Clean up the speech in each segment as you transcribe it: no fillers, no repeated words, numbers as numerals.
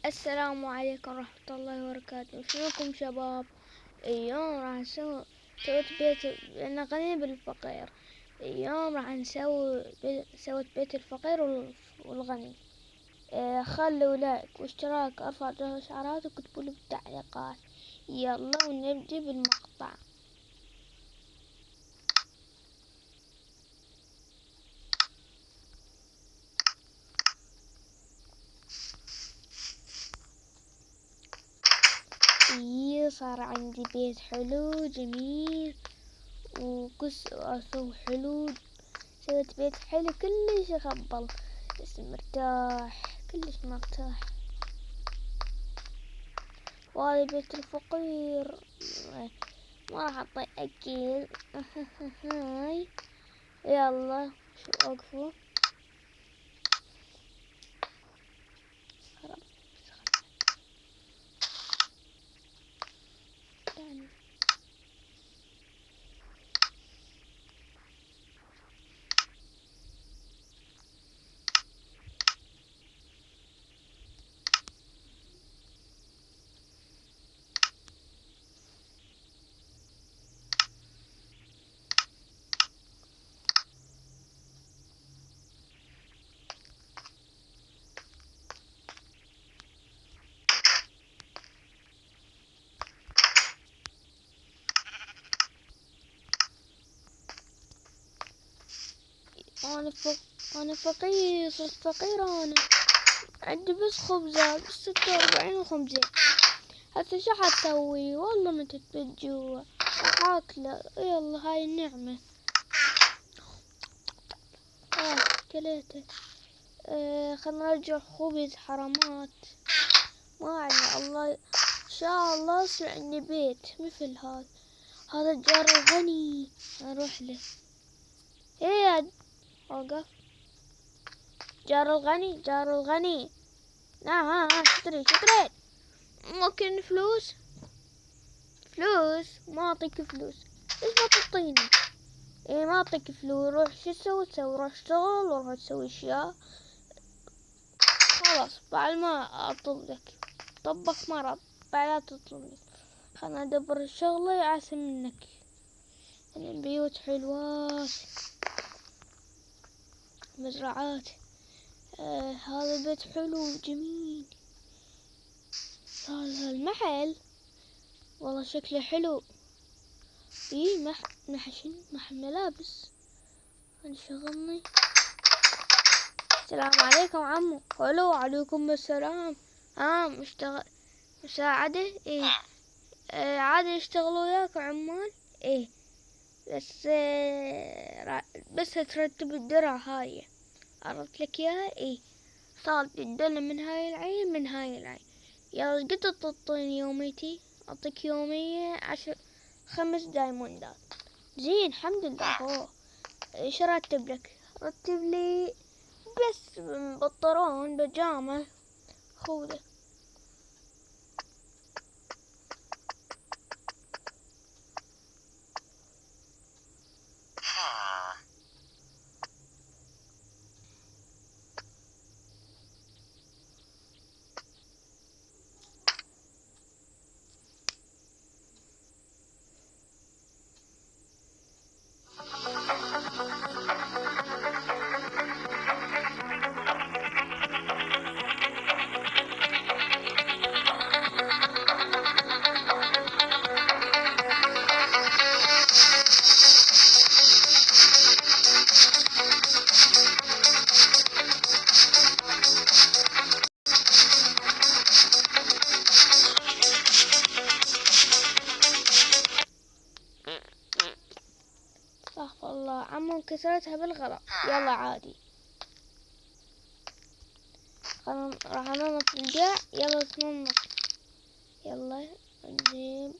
السلام عليكم ورحمة الله وبركاته. شلونكم شباب؟ اليوم راح نسوي بيت. أنا غني بالفقير. اليوم راح سويت بيت الفقير والغني. خلوا لايك واشتراك، ارفع شعارات وكتبوا لي بالتعليقات. يلا ونبدي بالمقطع. صار عندي بيت حلو جميل وأسوي حلو. سويت بيت حلو كلش يخبل، بس مرتاح، كلش مرتاح. وهذا بيت الفقير ما راح اعطي اكيد. هاي يلا شو وقفوا. أنا فقير، صرت فقيرة. أنا عندي بس خبزات، بس 46 خبزة. هسه شو حتسوي؟ والله ما تتبت جوا حاكله. يلا هاي النعمة. كليته. خلنا نرجع خبز حرامات. ما عنا الله. إن شاء الله يصير عندي بيت مثل هذا الجار الغني. أروح له. هي أوقف. جار الغني. نعم شتري. ممكن فلوس ما أعطيك فلوس. ليش ما تعطيني؟ ما أعطيك فلوس. روح شو تسوي؟ روح اشتغل وروح تسوي أشياء. خلاص بعد ما أطلب لك طبك مرض، بعدها تطلب لك. خلنا ندبر الشغلة أحسن منك. البيوت حلوات، مزرعات. هذا البيت حلو جميل. هذا المحل والله شكله حلو. محل ملابس. نشغلني. السلام عليكم عمو. الو عليكم السلام. مشتغل مساعدة. عادي يشتغلوا وياك عمال. بس ترتب الدرع هاي عرفت لك اياها. صارت الدنيا من هاي العين. يلا قد تعطيني يوميتي؟ اعطيك يومية 5 دايموندات. زين الحمد لله. ايش رتب لك؟ رتب لي بس بنطلون بيجامة خوذة. استغفر الله عمو، كسرتها بالغلط. يلا عادي. راح ننظف الجاع. يلا ننظف. يلا نجيب.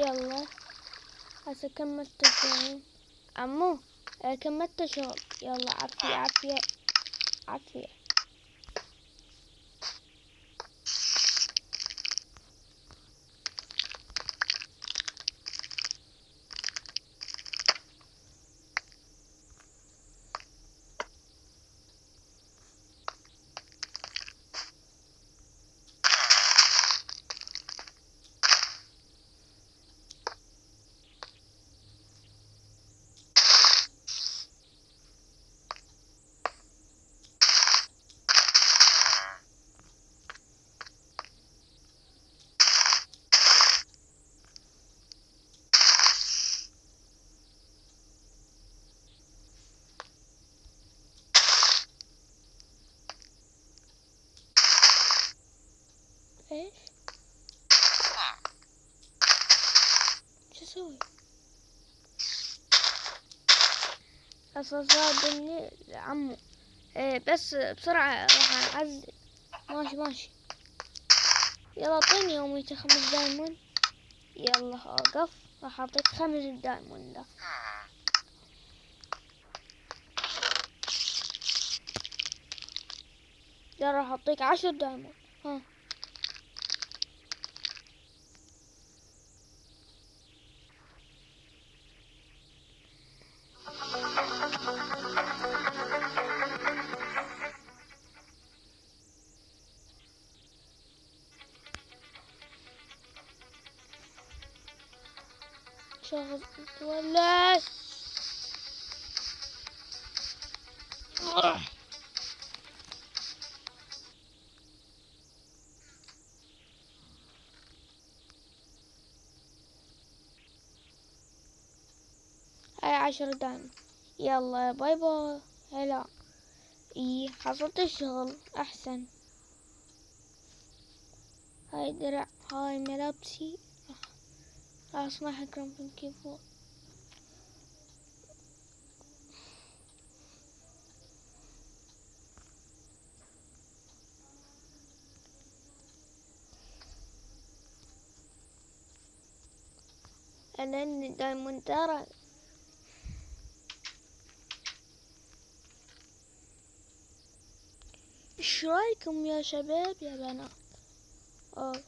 يلا هسه كملت الشغل عمو. كملت الشغل. يلا عافية عافية عافية. ايش شو اسوي؟ هسه صادني عمو. بس بسرعة راح اعزل. ماشي ماشي. يلا اعطيني يوميتي 5 دايموند. يلا اوقف. راح اعطيك 5 دايموند. يلا راح اعطيك 10 دايموند. ها شغل ولا 10 دايموند. يلا باي باي. هلا. حصلت الشغل احسن. هاي درع. هاي ملابسي. راح اصنعها كرم في الكيبورد. انا دايموند ترى. ايش رايكم يا شباب يا بنات؟ أوه.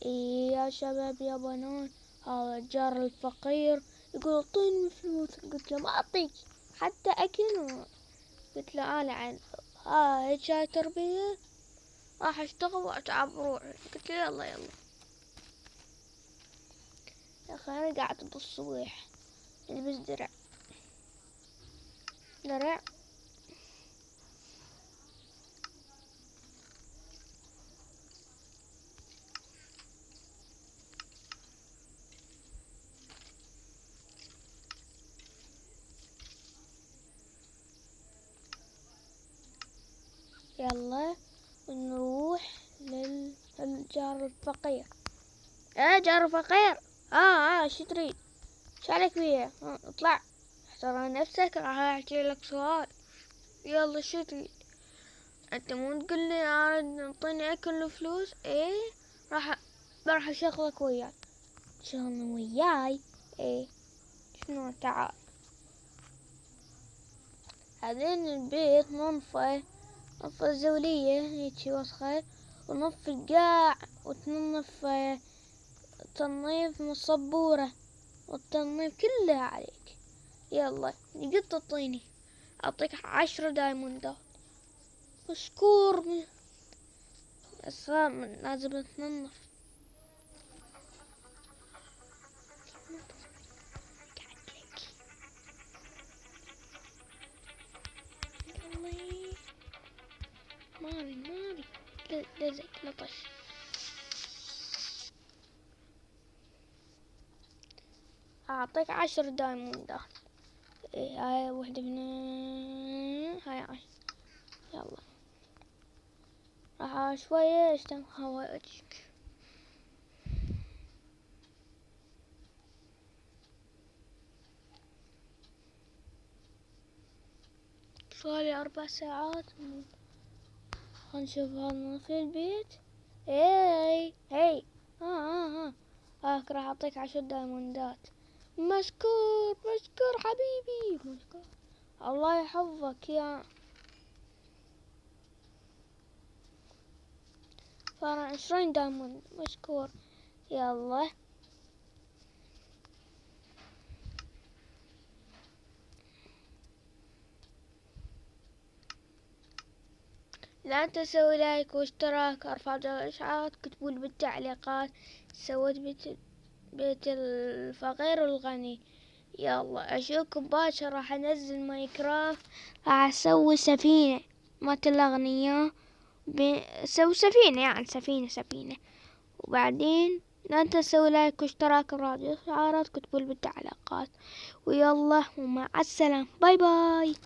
إيه يا شباب يا بنات. هذا الجار الفقير يقول اعطيني فلوس. قلت له ما اعطيك حتى اكل. قلت له انا عن هاي جاي تربية. راح اشتغل واتعب روحي. قلت له يلا يلا. يا اخي انا قاعد بالصبيح البس درع. درع. يلا نروح للجار الفقير. يا جار فقير. شو تريد؟ شالك فيها؟ اطلع احترم نفسك. راح احكي لك سؤال. يلا شو تريد؟ انت مو تقول لي اريد اعطيني اكل وفلوس؟ ايه راح اشغلك وياي. شغلني وياي؟ ايه شنو تعال. هذين البيت نظفة زولية هيجي وسخة. ونظف القاع وتنظف تنظيف من الصبورة. والتنظيف كلها عليك. يلا قد تعطيني. اعطيك 10 دايموندات. مشكور. بس لازم تنظف. مالي لزق لطش. أعطيك 10 دايموندات. هاي وحدة هنا، هاي 10. يلا راح شوية اشتم هواجك. صارلي 4 ساعات. هنشوف هذا في البيت. هاي هاك راح اعطيك 10 دايموندات. مشكور مشكور حبيبي، مشكور. الله يحفظك يا. صار 20 دايموند، مشكور. يلا لا تنسوا لايك واشتراك، ارفع الاشعارات، كتبوا بالتعليقات سويت بيت الفقير والغني. يلا اشوفكم باكر، راح انزل ماينكرافت، راح اسوي سفينة مالت الاغنياء، سوي سفينة يعني سفينة. وبعدين لا تنسوا لايك واشتراك ورفع الاشعارات، كتبوا بالتعليقات. ويلا ومع السلامة، باي باي.